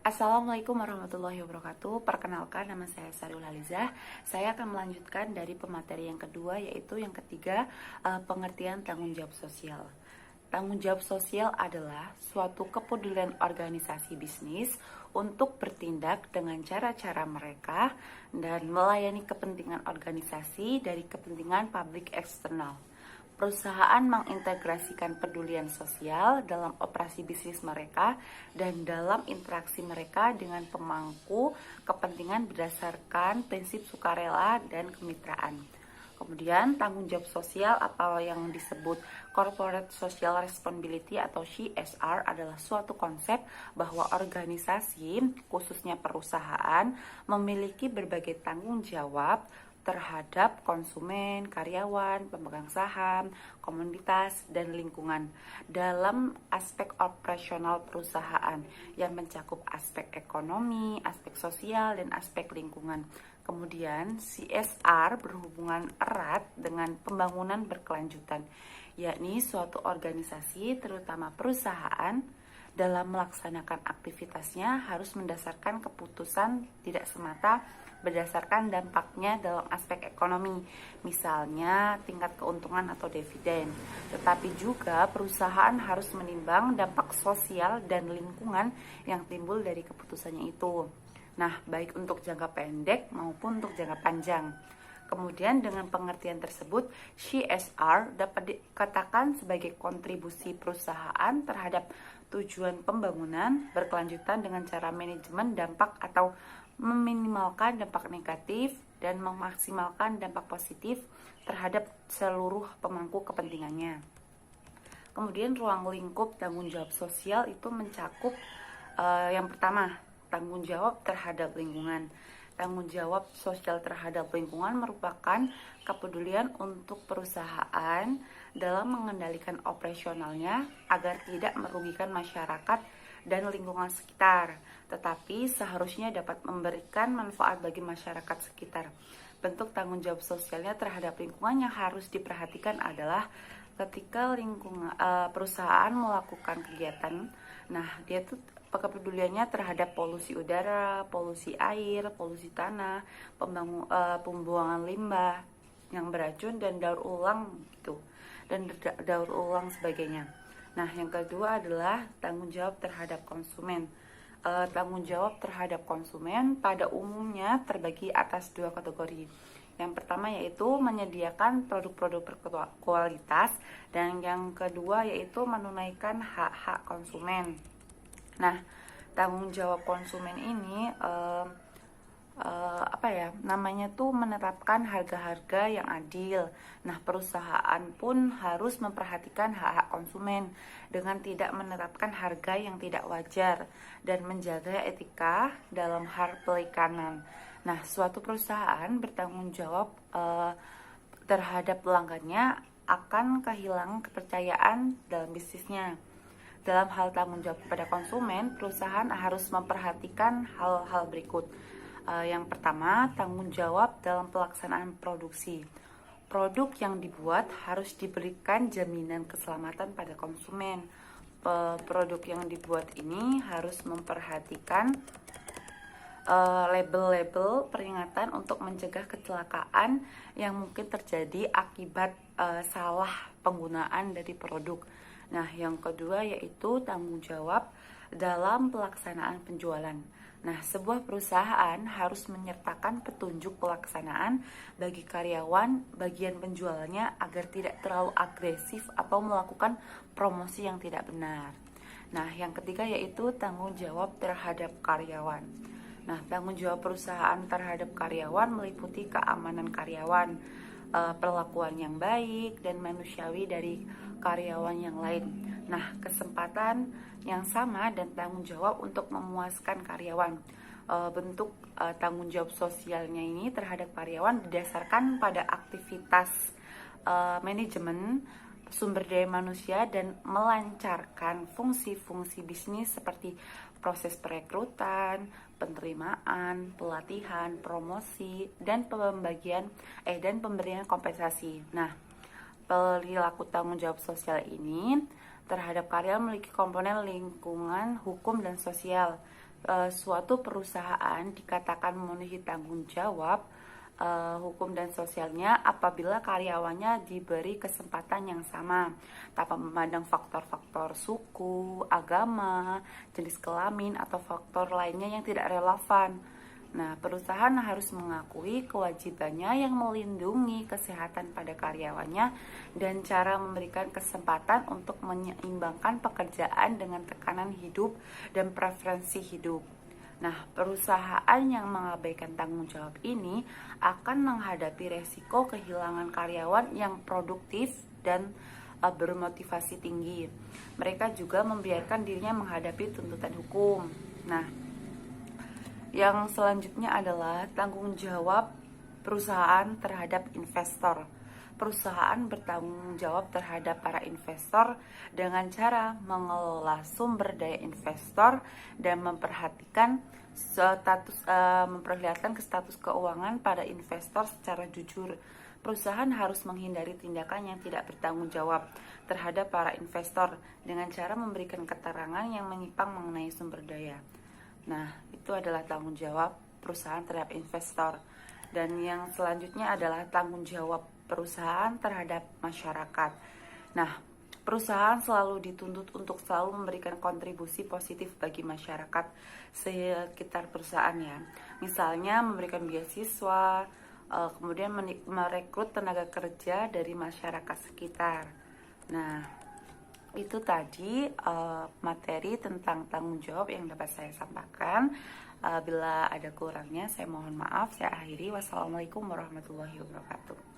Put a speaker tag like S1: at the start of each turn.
S1: Assalamualaikum warahmatullahi wabarakatuh. Perkenalkan, nama saya Sariul Halizah. Saya akan melanjutkan dari pemateri yang kedua, yaitu yang ketiga, pengertian tanggung jawab sosial. Tanggung jawab sosial adalah suatu kepedulian organisasi bisnis untuk bertindak dengan cara-cara mereka dan melayani kepentingan organisasi dari kepentingan publik eksternal. Perusahaan mengintegrasikan pedulian sosial dalam operasi bisnis mereka dan dalam interaksi mereka dengan pemangku kepentingan berdasarkan prinsip sukarela dan kemitraan. Kemudian tanggung jawab sosial atau yang disebut Corporate Social Responsibility atau CSR adalah suatu konsep bahwa organisasi, khususnya perusahaan, memiliki berbagai tanggung jawab terhadap konsumen, karyawan, pemegang saham, komunitas, dan lingkungan dalam aspek operasional perusahaan yang mencakup aspek ekonomi, aspek sosial, dan aspek lingkungan. Kemudian CSR berhubungan erat dengan pembangunan berkelanjutan, yakni suatu organisasi, terutama perusahaan, dalam melaksanakan aktivitasnya harus mendasarkan keputusan tidak semata berdasarkan dampaknya dalam aspek ekonomi, misalnya tingkat keuntungan atau dividen. Tetapi juga perusahaan harus menimbang dampak sosial dan lingkungan yang timbul dari keputusannya itu. Nah, baik untuk jangka pendek maupun untuk jangka panjang. Kemudian dengan pengertian tersebut, CSR dapat dikatakan sebagai kontribusi perusahaan terhadap tujuan pembangunan berkelanjutan dengan cara manajemen dampak atau meminimalkan dampak negatif dan memaksimalkan dampak positif terhadap seluruh pemangku kepentingannya. Kemudian ruang lingkup tanggung jawab sosial itu mencakup yang pertama, tanggung jawab terhadap lingkungan. Tanggung jawab sosial terhadap lingkungan merupakan kepedulian untuk perusahaan dalam mengendalikan operasionalnya agar tidak merugikan masyarakat dan lingkungan sekitar, tetapi seharusnya dapat memberikan manfaat bagi masyarakat sekitar. Bentuk tanggung jawab sosialnya terhadap lingkungan yang harus diperhatikan adalah ketika perusahaan melakukan kegiatan, nah dia tuh kepeduliannya terhadap polusi udara, polusi air, polusi tanah, pembuangan limbah yang beracun dan daur ulang gitu, dan daur ulang sebagainya. Nah, yang kedua adalah tanggung jawab terhadap konsumen. Tanggung jawab terhadap konsumen pada umumnya terbagi atas dua kategori. Yang pertama yaitu menyediakan produk-produk berkualitas, dan yang kedua yaitu menunaikan hak-hak konsumen. Nah, tanggung jawab konsumen ini namanya tuh menetapkan harga-harga yang adil. Nah, perusahaan pun harus memperhatikan hak-hak konsumen dengan tidak menetapkan harga yang tidak wajar dan menjaga etika dalam hal perikanan. Nah, suatu perusahaan bertanggung jawab terhadap pelanggannya akan kehilangan kepercayaan dalam bisnisnya. Dalam hal tanggung jawab kepada konsumen, perusahaan harus memperhatikan hal-hal berikut. Yang pertama, tanggung jawab dalam pelaksanaan produksi. Produk yang dibuat harus diberikan jaminan keselamatan pada konsumen. Produk yang dibuat ini harus memperhatikan label-label peringatan untuk mencegah kecelakaan yang mungkin terjadi akibat salah penggunaan dari produk. Nah, yang kedua yaitu tanggung jawab dalam pelaksanaan penjualan. Nah, sebuah perusahaan harus menyertakan petunjuk pelaksanaan bagi karyawan bagian penjualannya agar tidak terlalu agresif atau melakukan promosi yang tidak benar. Nah, yang ketiga yaitu tanggung jawab terhadap karyawan. Nah, tanggung jawab perusahaan terhadap karyawan meliputi keamanan karyawan, perlakuan yang baik dan manusiawi dari karyawan yang lain. Nah, kesempatan yang sama dan tanggung jawab untuk memuaskan karyawan. Bentuk tanggung jawab sosialnya ini terhadap karyawan didasarkan pada aktivitas manajemen sumber daya manusia dan melancarkan fungsi-fungsi bisnis seperti proses perekrutan, penerimaan, pelatihan, promosi, dan pemberian kompensasi. Nah, perilaku tanggung jawab sosial ini terhadap karyawan memiliki komponen lingkungan, hukum, dan sosial. suatu perusahaan dikatakan memenuhi tanggung jawab hukum dan sosialnya apabila karyawannya diberi kesempatan yang sama tanpa memandang faktor-faktor suku, agama, jenis kelamin, atau faktor lainnya yang tidak relevan. Nah, perusahaan harus mengakui kewajibannya yang melindungi kesehatan pada karyawannya dan cara memberikan kesempatan untuk menyeimbangkan pekerjaan dengan tekanan hidup dan preferensi hidup. Nah, perusahaan yang mengabaikan tanggung jawab ini akan menghadapi resiko kehilangan karyawan yang produktif dan bermotivasi tinggi. Mereka juga membiarkan dirinya menghadapi tuntutan hukum. Nah, yang selanjutnya adalah tanggung jawab perusahaan terhadap investor. Perusahaan bertanggung jawab terhadap para investor dengan cara mengelola sumber daya investor dan memperlihatkan status keuangan pada investor secara jujur. Perusahaan harus menghindari tindakan yang tidak bertanggung jawab terhadap para investor dengan cara memberikan keterangan yang menyimpang mengenai sumber daya. Nah, itu adalah tanggung jawab perusahaan terhadap investor. Dan yang selanjutnya adalah tanggung jawab perusahaan terhadap masyarakat. Nah, perusahaan selalu dituntut untuk selalu memberikan kontribusi positif bagi masyarakat sekitar perusahaan ya. Misalnya memberikan beasiswa, kemudian merekrut tenaga kerja dari masyarakat sekitar. Nah, itu tadi materi tentang tanggung jawab yang dapat saya sampaikan. Bila ada kurangnya, saya mohon maaf. Saya akhiri. Wassalamualaikum warahmatullahi wabarakatuh.